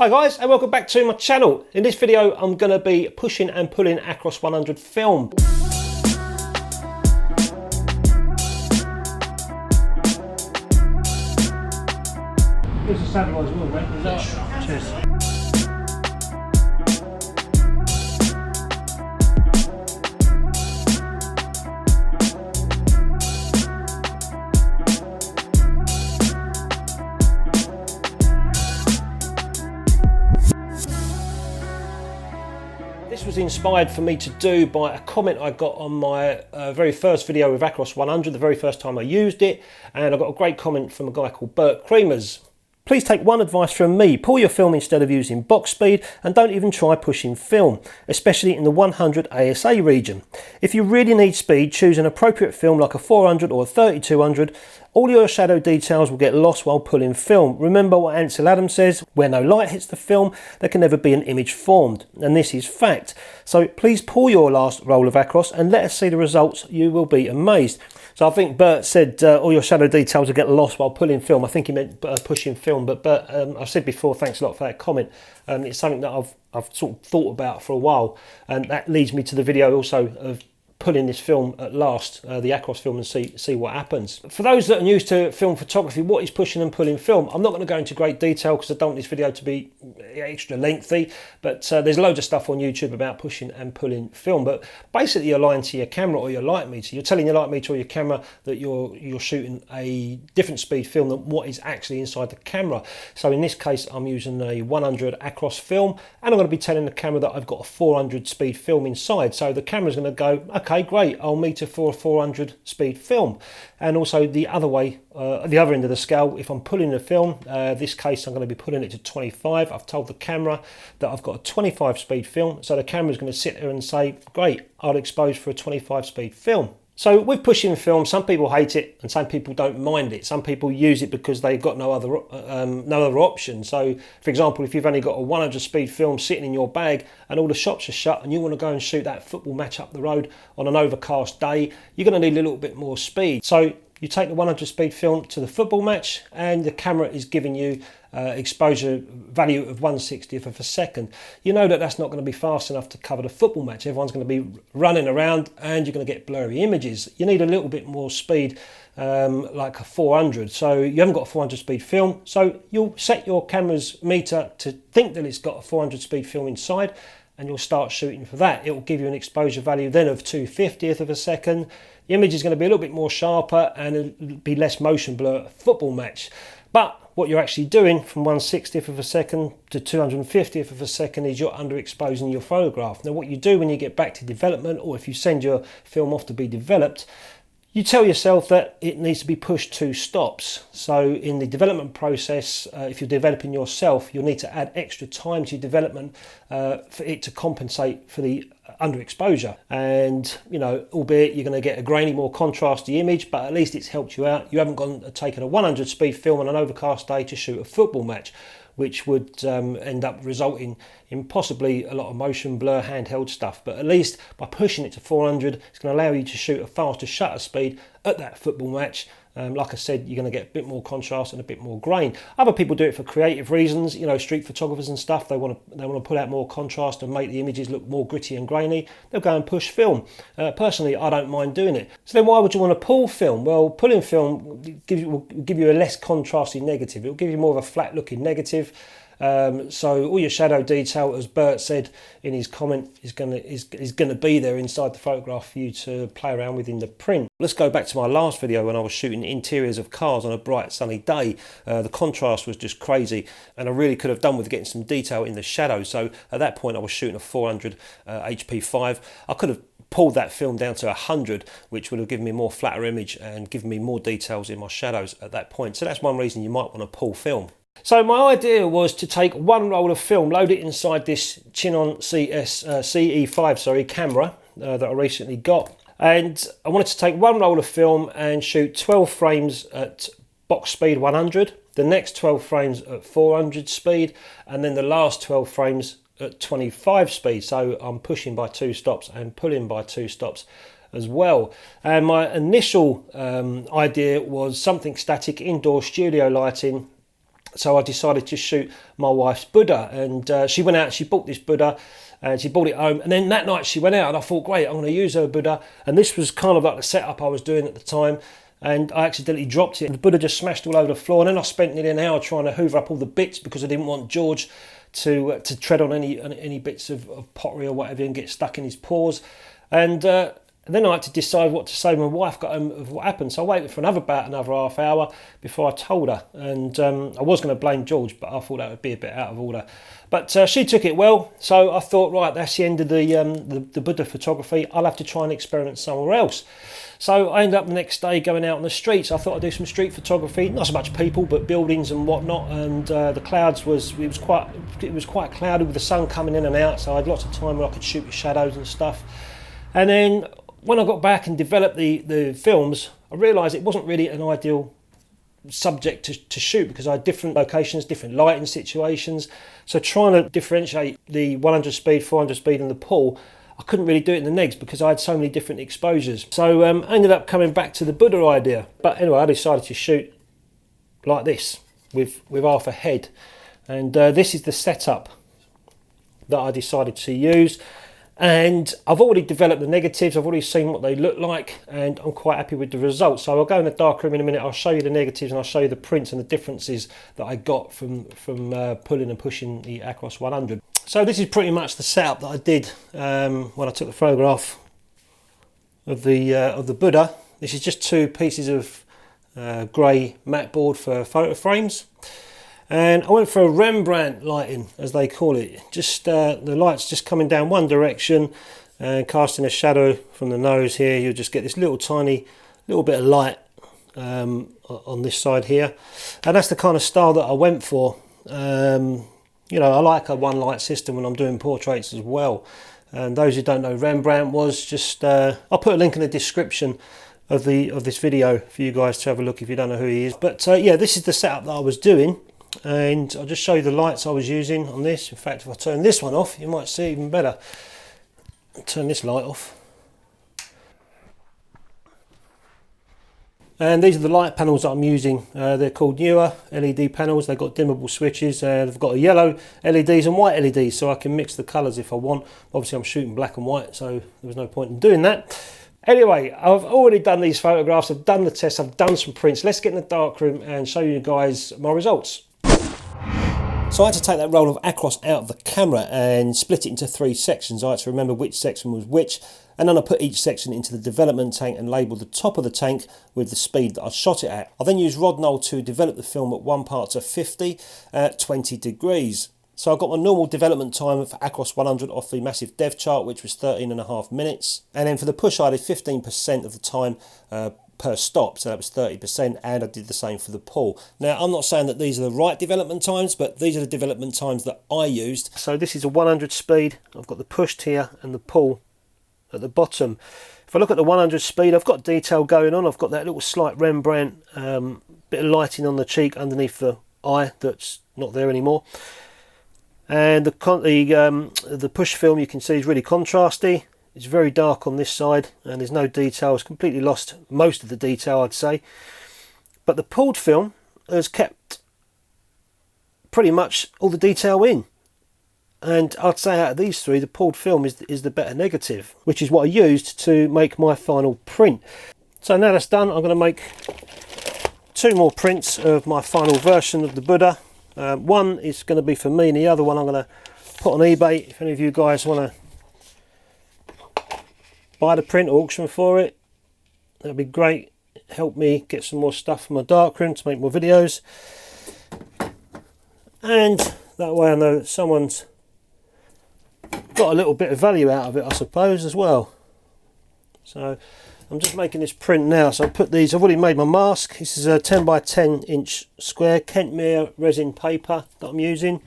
Hi guys, and welcome back to my channel. In this video I'm going to be pushing and pulling Acros 100 film. Here's the stabiliser wheel, mate. Cheers. This was inspired for me to do by a comment I got on my very first video with Acros 100, the very first time I used it, and I got a great comment from a guy called Bert Creamers. Please take one advice from me: pull your film instead of using box speed, and don't even try pushing film, especially in the 100 ASA region. If you really need speed, choose an appropriate film like a 400 or a 3200. All your shadow details will get lost while pulling film. Remember what Ansel Adams says: where no light hits the film, there can never be an image formed. And this is fact. So please pull your last roll of Acros and let us see the results. You will be amazed. So I think Bert said all your shadow details will get lost while pulling film. I think he meant pushing film, but Bert, I've said before, thanks a lot for that comment. It's something that I've sort of thought about for a while, and that leads me to the video also of pulling this film at last, the Acros film, and see what happens. For those that are new to film photography, what is pushing and pulling film? I'm not going to go into great detail because I don't want this video to be extra lengthy, but there's loads of stuff on YouTube about pushing and pulling film. But basically you're lying to your camera or your light meter. You're telling your light meter or your camera that you're shooting a different speed film than what is actually inside the camera. So in this case I'm using a 100 Acros film, and I'm going to be telling the camera that I've got a 400 speed film inside. So the camera's going to go, okay, great, I'll meter for a 400 speed film. And also the other way, the other end of the scale, if I'm pulling the film, this case I'm going to be putting it to 25. I've told the camera that I've got a 25 speed film, so the camera's going to sit there and say, great, I'll expose for a 25 speed film. So with pushing film, some people hate it and some people don't mind it. Some people use it because they've got no other option. So for example, if you've only got a 100 speed film sitting in your bag and all the shops are shut and you want to go and shoot that football match up the road on an overcast day, you're going to need a little bit more speed. So you take the 100 speed film to the football match and the camera is giving you exposure value of 1/60th of a second. You know that that's not going to be fast enough to cover the football match. Everyone's going to be running around and you're going to get blurry images. You need a little bit more speed, like a 400. So you haven't got a 400 speed film, so you'll set your camera's meter to think that it's got a 400 speed film inside, and you'll start shooting for that. It will give you an exposure value then of 2/50th of a second. The image is going to be a little bit more sharper and it'll be less motion blur at a football match. But what you're actually doing from 1/60th of a second to 250th of a second is you're underexposing your photograph. Now what you do when you get back to development, or if you send your film off to be developed, you tell yourself that it needs to be pushed 2 stops. So in the development process, if you're developing yourself, you'll need to add extra time to your development for it to compensate for the underexposure. And you know, albeit you're going to get a grainy, more contrasty image, but at least it's helped you out. You haven't taken a 100 speed film on an overcast day to shoot a football match, which would end up resulting in possibly a lot of motion blur, handheld stuff. But at least by pushing it to 400, it's going to allow you to shoot a faster shutter speed at that football match. Like I said, you're going to get a bit more contrast and a bit more grain. Other people do it for creative reasons. You know, street photographers and stuff, they want to put out more contrast and make the images look more gritty and grainy. They'll go and push film. Personally, I don't mind doing it. So then why would you want to pull film? Well, pulling film will give you a less contrasty negative. It will give you more of a flat looking negative. So all your shadow detail, as Bert said in his comment, is going to be there inside the photograph for you to play around with in the print. Let's go back to my last video when I was shooting interiors of cars on a bright sunny day. The contrast was just crazy, and I really could have done with getting some detail in the shadows. So at that point I was shooting a 400 HP5. I could have pulled that film down to 100, which would have given me a more flatter image and given me more details in my shadows at that point. So that's one reason you might want to pull film. So my idea was to take one roll of film, load it inside this Chinon CE5 camera that I recently got, and I wanted to take one roll of film and shoot 12 frames at box speed 100, the next 12 frames at 400 speed, and then the last 12 frames at 25 speed. So I'm pushing by 2 stops and pulling by 2 stops as well. And my initial idea was something static, indoor studio lighting, So I decided to shoot my wife's Buddha, and she went out, she bought this Buddha, and she brought it home, and then that night she went out, and I thought, great, I'm going to use her Buddha, and this was kind of like the setup I was doing at the time, and I accidentally dropped it. The Buddha just smashed all over the floor, and then I spent nearly an hour tryring to hoover up all the bits because I didn't want George to tread on any bits of pottery or whatever and get stuck in his paws. And then I had to decide what to say. My wife got home of what happened, so I waited for another half hour before I told her. And I was going to blame George, but I thought that would be a bit out of order. But she took it well, so I thought, right, that's the end of the Buddha photography. I'll have to try and experiment somewhere else. So I ended up the next day going out on the streets. I thought I'd do some street photography, not so much people, but buildings and whatnot. And the clouds was quite cloudy with the sun coming in and out, so I had lots of time where I could shoot with shadows and stuff. And then when I got back and developed the films, I realised it wasn't really an ideal subject to shoot because I had different locations, different lighting situations. So trying to differentiate the 100 speed, 400 speed and the pull, I couldn't really do it in the negs because I had so many different exposures. So I ended up coming back to the Buddha idea. But anyway, I decided to shoot like this with half a head. And this is the setup that I decided to use. And I've already developed the negatives, I've already seen what they look like, and I'm quite happy with the results. So I'll go in the darkroom in a minute, I'll show you the negatives and I'll show you the prints and the differences that I got from pulling and pushing the Acros 100. So this is pretty much the setup that I did when I took the photograph of the Buddha. This is just two pieces of grey matte board for photo frames. And I went for a Rembrandt lighting, as they call it. Just the light's just coming down one direction and casting a shadow from the nose here. You'll just get this little tiny little bit of light on this side here. And that's the kind of style that I went for. You know, I like a one light system when I'm doing portraits as well. And those who don't know Rembrandt was just, I'll put a link in the description of this video for you guys to have a look if you don't know who he is. But yeah, this is the setup that I was doing. And I'll just show you the lights I was using on this. In fact, if I turn this one off, you might see even better. I'll turn this light off. And these are the light panels that I'm using. They're called newer LED panels. They've got dimmable switches. They've got a yellow LEDs and white LEDs, so I can mix the colours if I want. Obviously, I'm shooting black and white, so there was no point in doing that. Anyway, I've already done these photographs. I've done the tests. I've done some prints. Let's get in the darkroom and show you guys my results. So I had to take that roll of Acros out of the camera and split it into 3 sections. I had to remember which section was which, and then I put each section into the development tank and labelled the top of the tank with the speed that I shot it at. I then used Rodinal to develop the film at 1:50 at 20 degrees. So I got my normal development time for Acros 100 off the massive dev chart, which was 13.5 minutes. And then for the push, I did 15% of the time per stop, so that was 30%, and I did the same for the pull. Now, I'm not saying that these are the right development times, but these are the development times that I used. So this is a 100 speed. I've got the pushed here and the pull at the bottom. If I look at the 100 speed, I've got detail going on. I've got that little slight Rembrandt bit of lighting on the cheek underneath the eye that's not there anymore. And the push film, you can see, is really contrasty. It's very dark on this side and there's no detail. It's completely lost most of the detail, I'd say. But the pulled film has kept pretty much all the detail in. And I'd say out of these three, the pulled film is the better negative, which is what I used to make my final print. So now that's done, I'm going to make 2 more prints of my final version of the Buddha. One is going to be for me and the other one I'm going to put on eBay. If any of you guys want to buy the print, auction for it, that'd be great. Help me get some more stuff from my darkroom to make more videos, and that way I know that someone's got a little bit of value out of it, I suppose, as well. So I'm just making this print now. So I put these, I've already made my mask. This is a 10 by 10 inch square Kentmere resin paper that I'm using,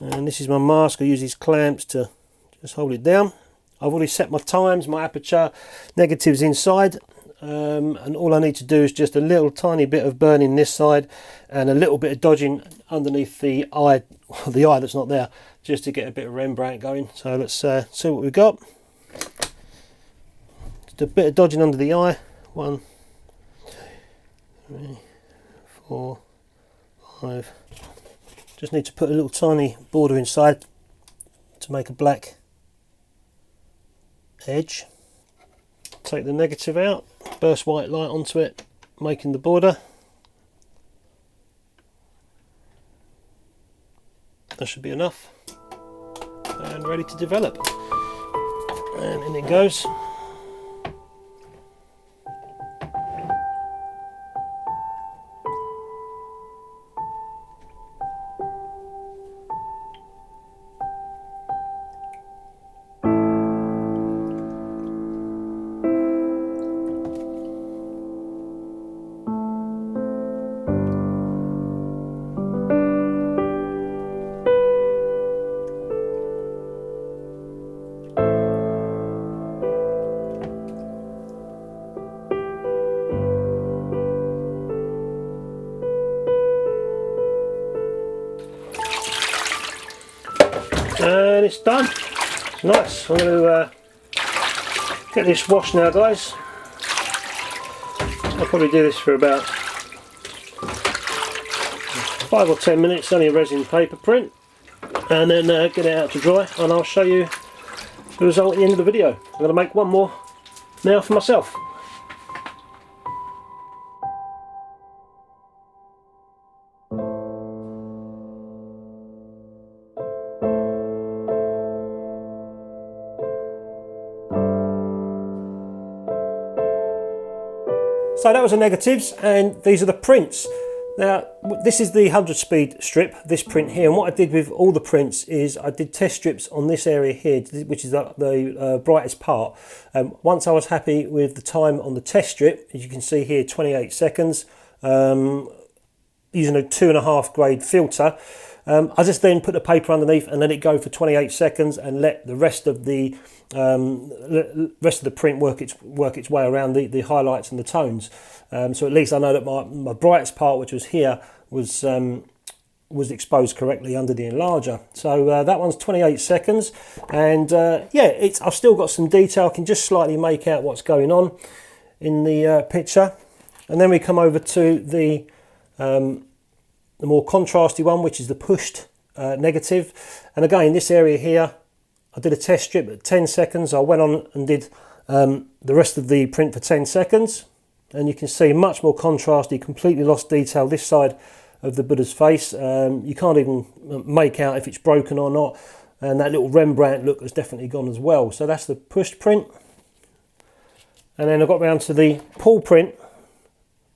and this is my mask. I use these clamps to just hold it down. I've already set my times, my aperture, negatives inside, and all I need to do is just a little tiny bit of burning this side and a little bit of dodging underneath the eye that's not there, just to get a bit of Rembrandt going. So let's see what we've got. Just a bit of dodging under the eye. 1, 2, 3, 4, I just need to put a little tiny border inside to make a black edge. Take the negative out, burst white light onto it, making the border. That should be enough. And ready to develop. And in it goes. And it's done. It's nice. I'm going to get this washed now, guys. I'll probably do this for about 5 or 10 minutes, only a resin paper print, and then get it out to dry, and I'll show you the result at the end of the video. I'm going to make one more now for myself. So that was the negatives, and these are the prints. Now this is the 100 speed strip, this print here, and what I did with all the prints is I did test strips on this area here, which is the brightest part. Once I was happy with the time on the test strip, as you can see here, 28 seconds, using a 2.5 grade filter, I just then put the paper underneath and let it go for 28 seconds and let the rest of the print work its way around the highlights and the tones. So at least I know that my brightest part, which was here, was exposed correctly under the enlarger. So that one's 28 seconds, and yeah, I've still got some detail. I can just slightly make out what's going on in the picture, and then we come over to the more contrasty one, which is the pushed negative. And again, this area here, I did a test strip at 10 seconds. I went on and did the rest of the print for 10 seconds. And you can see much more contrasty, completely lost detail this side of the Buddha's face. You can't even make out if it's broken or not. And that little Rembrandt look has definitely gone as well. So that's the pushed print. And then I got round to the pull print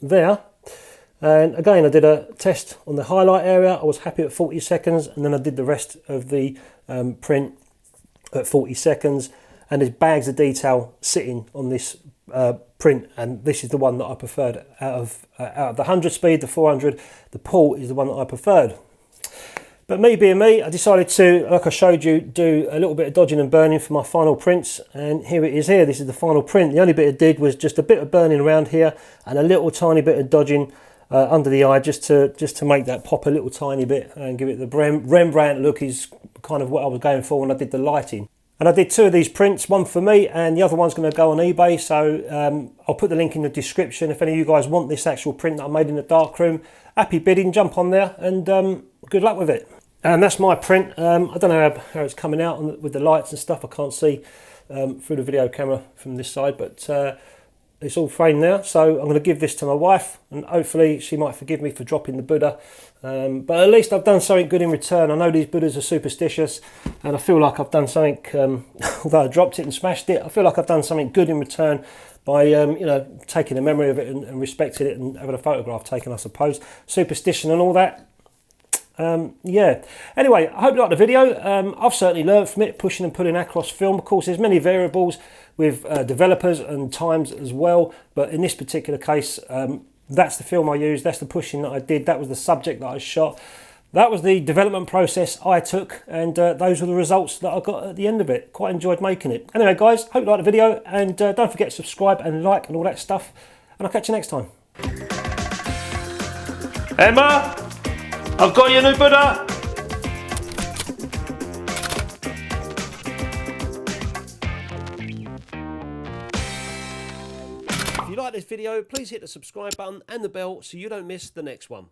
there. And again, I did a test on the highlight area. I was happy at 40 seconds, and then I did the rest of the print at 40 seconds. And there's bags of detail sitting on this print, and this is the one that I preferred out of the 100 speed. The 400, the pull is the one that I preferred. But me being me, I decided to, like I showed you, do a little bit of dodging and burning for my final prints, and here it is here. This is the final print. The only bit I did was just a bit of burning around here and a little tiny bit of dodging under the eye, just to make that pop a little tiny bit and give it the Rembrandt look. Is kind of what I was going for when I did the lighting. And I did 2 of these prints, one for me and the other one's going to go on eBay. So I'll put the link in the description. If any of you guys want this actual print that I made in the darkroom, happy bidding, jump on there, and good luck with it. And that's my print. I don't know how it's coming out with the lights and stuff. I can't see through the video camera from this side, but it's all framed now. So I'm going to give this to my wife, and hopefully she might forgive me for dropping the Buddha. But at least I've done something good in return. I know these Buddhas are superstitious, and I feel like I've done something, although I dropped it and smashed it, I feel like I've done something good in return by you know, taking a memory of it and respecting it and having a photograph taken, I suppose. Superstition and all that. Yeah, anyway, I hope you liked the video. I've certainly learned from it, pushing and pulling Acros film. Of course, there's many variables with developers and times as well, but in this particular case, that's the film I used, that's the pushing that I did, that was the subject that I shot, that was the development process I took, and those were the results that I got at the end of it. Quite enjoyed making it. Anyway guys, hope you liked the video, and don't forget to subscribe and like and all that stuff, and I'll catch you next time. Emma, I've got your new Buddha! If you like this video, please hit the subscribe button and the bell so you don't miss the next one.